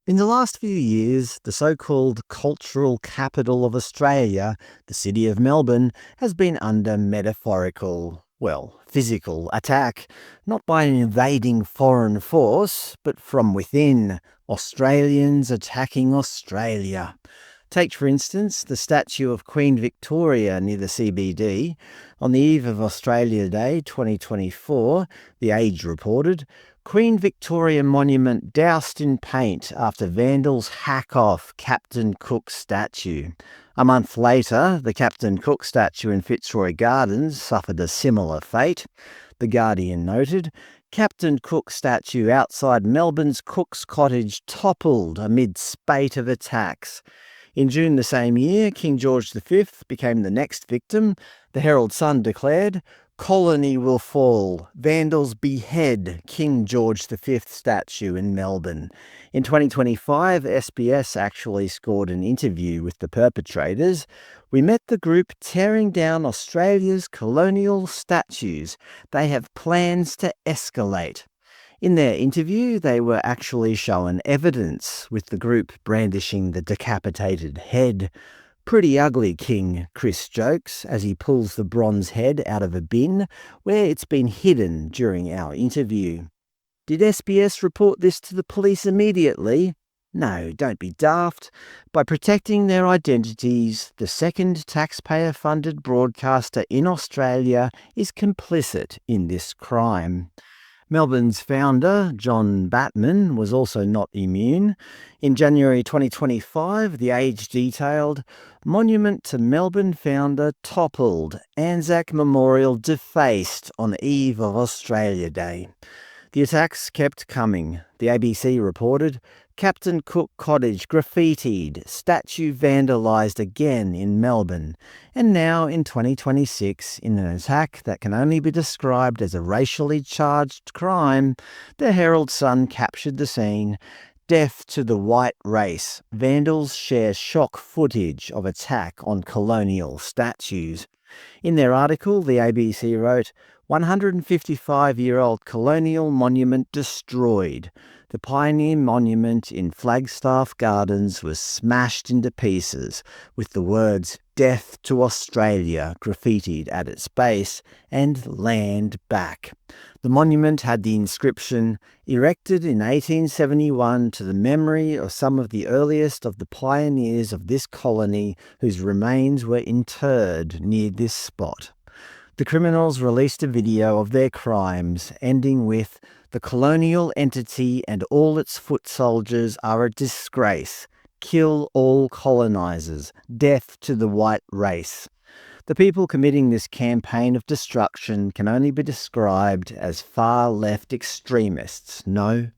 In the last few years, the so-called cultural capital of Australia, the city of Melbourne, has been under metaphorical, physical attack, not by an invading foreign force, but from within, Australians attacking Australia. Take, for instance, the statue of Queen Victoria near the CBD. On the eve of Australia Day 2024, The Age reported, Queen Victoria Monument doused in paint after vandals hack off Captain Cook statue. A month later, the Captain Cook statue in Fitzroy Gardens suffered a similar fate. The Guardian noted, Captain Cook statue outside Melbourne's Cook's Cottage toppled amid spate of attacks. In June the same year, King George V became the next victim. The Herald Sun declared, Colony will fall. Vandals behead King George V statue in Melbourne. In 2025, SBS actually scored an interview with the perpetrators. We met the group tearing down Australia's colonial statues. They have plans to escalate. In their interview, they were actually shown evidence, with the group brandishing the decapitated head. Pretty ugly, King, Chris jokes, as he pulls the bronze head out of a bin, where it's been hidden during our interview. Did SBS report this to the police immediately? No, don't be daft. By protecting their identities, the second taxpayer-funded broadcaster in Australia is complicit in this crime. Melbourne's founder, John Batman, was also not immune. In January 2025, The Age detailed, Monument to Melbourne founder toppled, Anzac Memorial defaced on eve of Australia Day. The attacks kept coming. The ABC reported, Captain Cook Cottage graffitied, statue vandalised again in Melbourne, and now in 2026, in an attack that can only be described as a racially charged crime, the Herald Sun captured the scene. Death to the white race. Vandals share shock footage of attack on colonial statues. In their article, the ABC wrote, 155-year-old colonial monument destroyed. The pioneer monument in Flagstaff Gardens was smashed into pieces, with the words Death to Australia graffitied at its base and Land Back. The monument had the inscription, erected in 1871 to the memory of some of the earliest of the pioneers of this colony whose remains were interred near this spot. The criminals released a video of their crimes, ending with, the colonial entity and all its foot soldiers are a disgrace. Kill all colonizers. Death to the white race. The people committing this campaign of destruction can only be described as far-left extremists, no?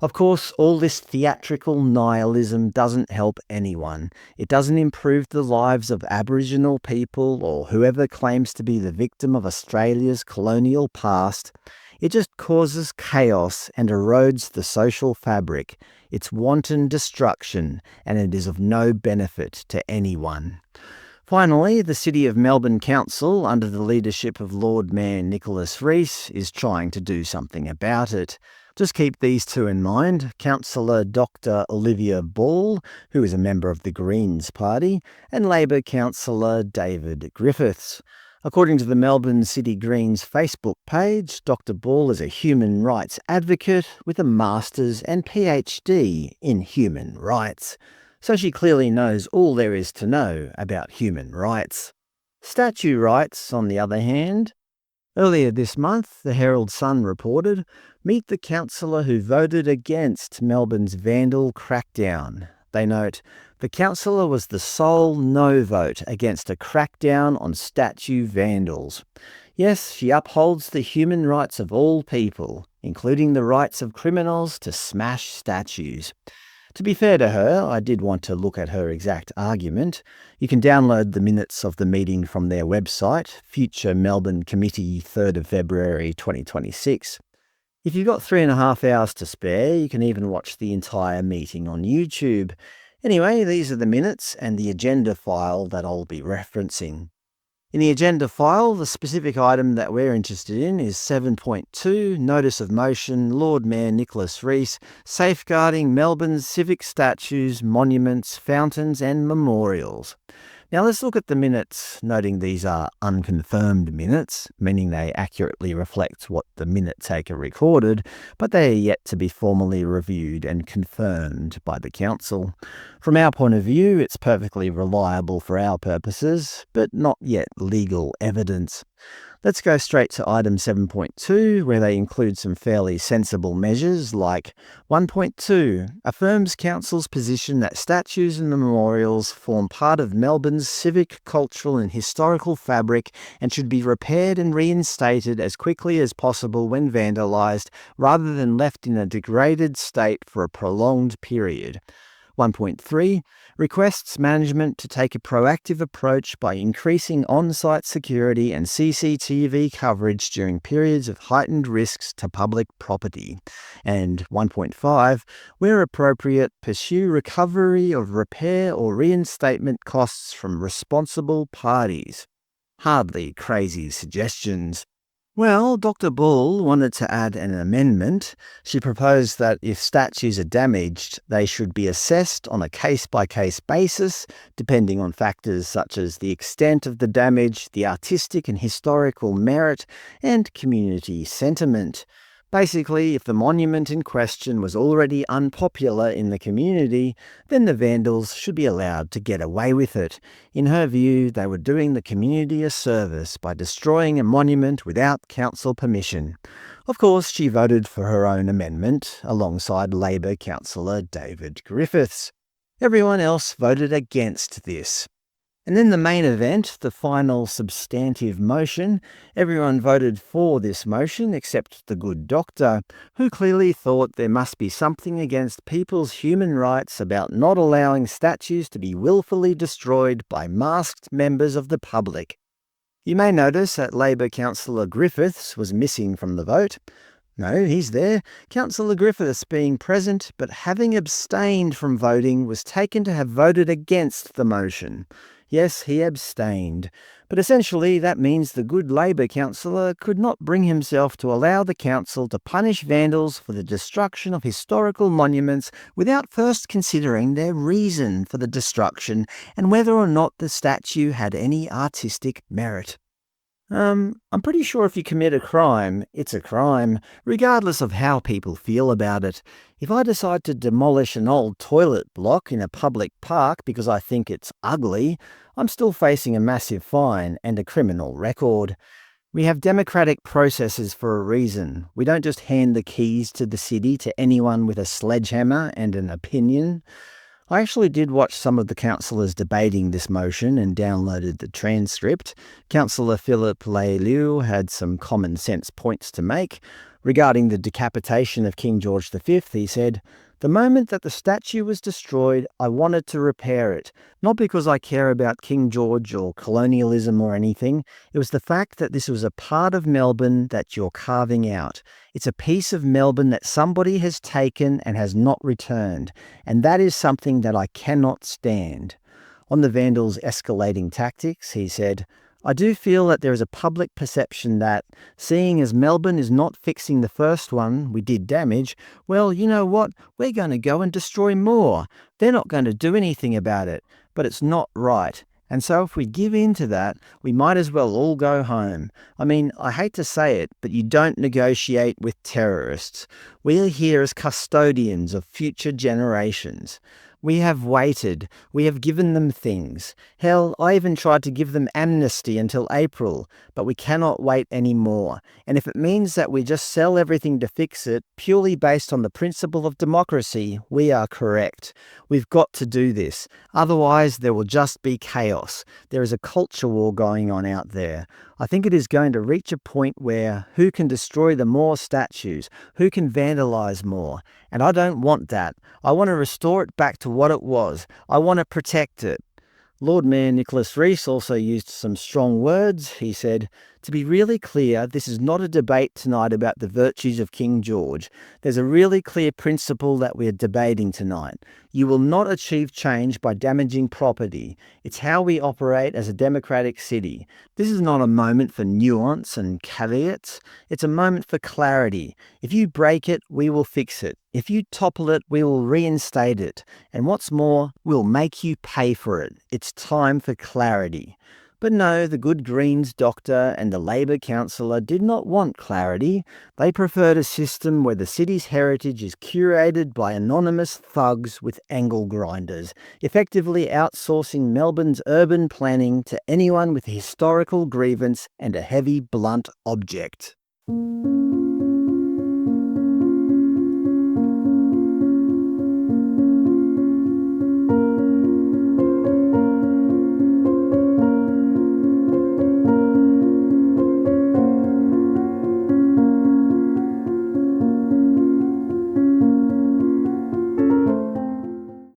Of course, all this theatrical nihilism doesn't help anyone. It doesn't improve the lives of Aboriginal people or whoever claims to be the victim of Australia's colonial past. It just causes chaos and erodes the social fabric. It's wanton destruction, and it is of no benefit to anyone. Finally, the City of Melbourne Council, under the leadership of Lord Mayor Nicholas Rees, is trying to do something about it. Just keep these two in mind, Councillor Dr Olivia Ball, who is a member of the Greens Party, and Labor Councillor David Griffiths. According to the Melbourne City Greens Facebook page, Dr Ball is a human rights advocate with a Master's and PhD in human rights. So she clearly knows all there is to know about human rights. Statue rights, on the other hand. Earlier this month, the Herald Sun reported, meet the councillor who voted against Melbourne's vandal crackdown. They note, the councillor was the sole no vote against a crackdown on statue vandals. Yes, she upholds the human rights of all people, including the rights of criminals to smash statues. To be fair to her, I did want to look at her exact argument. You can download the minutes of the meeting from their website, Future Melbourne Committee, 3rd of February 2026. If you've got 3.5 hours to spare, you can even watch the entire meeting on YouTube. Anyway, these are the minutes and the agenda file that I'll be referencing. In the agenda file, the specific item that we're interested in is 7.2, Notice of Motion, Lord Mayor Nicholas Rees, safeguarding Melbourne's civic statues, monuments, fountains and memorials. Now let's look at the minutes, noting these are unconfirmed minutes, meaning they accurately reflect what the minute taker recorded, but they are yet to be formally reviewed and confirmed by the council. From our point of view, it's perfectly reliable for our purposes, but not yet legal evidence. Let's go straight to item 7.2, where they include some fairly sensible measures like 1.2 affirms council's position that statues and memorials form part of Melbourne's civic, cultural and historical fabric and should be repaired and reinstated as quickly as possible when vandalised, rather than left in a degraded state for a prolonged period. 1.3 requests management to take a proactive approach by increasing on-site security and CCTV coverage during periods of heightened risks to public property. And 1.5, where appropriate, pursue recovery of repair or reinstatement costs from responsible parties. Hardly crazy suggestions. Well, Dr. Bull wanted to add an amendment. She proposed that if statues are damaged, they should be assessed on a case-by-case basis, depending on factors such as the extent of the damage, the artistic and historical merit, and community sentiment. Basically, if the monument in question was already unpopular in the community, then the Vandals should be allowed to get away with it. In her view, they were doing the community a service by destroying a monument without council permission. Of course, she voted for her own amendment, alongside Labor councillor David Griffiths. Everyone else voted against this. And then the main event, the final substantive motion, everyone voted for this motion except the good doctor, who clearly thought there must be something against people's human rights about not allowing statues to be willfully destroyed by masked members of the public. You may notice that Labor councillor Griffiths was missing from the vote. No, he's there. Councillor Griffiths being present but having abstained from voting was taken to have voted against the motion. Yes, he abstained, but essentially that means the good Labor councillor could not bring himself to allow the council to punish vandals for the destruction of historical monuments without first considering their reason for the destruction and whether or not the statue had any artistic merit. I'm pretty sure if you commit a crime, it's a crime, regardless of how people feel about it. If I decide to demolish an old toilet block in a public park because I think it's ugly, I'm still facing a massive fine and a criminal record. We have democratic processes for a reason. We don't just hand the keys to the city to anyone with a sledgehammer and an opinion. I actually did watch some of the councillors debating this motion and downloaded the transcript. Councillor Philip Leiliu had some common sense points to make. Regarding the decapitation of King George V, he said, "The moment that the statue was destroyed, I wanted to repair it. Not because I care about King George or colonialism or anything. It was the fact that this was a part of Melbourne that you're carving out. It's a piece of Melbourne that somebody has taken and has not returned. And that is something that I cannot stand." On the Vandals' escalating tactics, he said, "I do feel that there is a public perception that, seeing as Melbourne is not fixing the first one we did damage, well, you know what, we're going to go and destroy more. They're not going to do anything about it, but it's not right. And so if we give in to that, we might as well all go home. I mean, I hate to say it, but you don't negotiate with terrorists. We are here as custodians of future generations. We have waited. We have given them things. Hell, I even tried to give them amnesty until April, but we cannot wait anymore. And if it means that we just sell everything to fix it, purely based on the principle of democracy, we are correct. We've got to do this. Otherwise, there will just be chaos. There is a culture war going on out there. I think it is going to reach a point where who can destroy the more statues, who can vandalise more. And I don't want that. I want to restore it back to what it was. I want to protect it. Lord Mayor Nicholas Rees also used some strong words. He said, To be really clear, this is not a debate tonight about the virtues of King George. There's a really clear principle that we're debating tonight. You will not achieve change by damaging property. It's how we operate as a democratic city. This is not a moment for nuance and caveats. It's a moment for clarity. If you break it, we will fix it. If you topple it, we will reinstate it. And what's more, we'll make you pay for it. It's time for clarity. But no, the good Greens doctor and the Labor councillor did not want clarity. They preferred a system where the city's heritage is curated by anonymous thugs with angle grinders, effectively outsourcing Melbourne's urban planning to anyone with a historical grievance and a heavy, blunt object.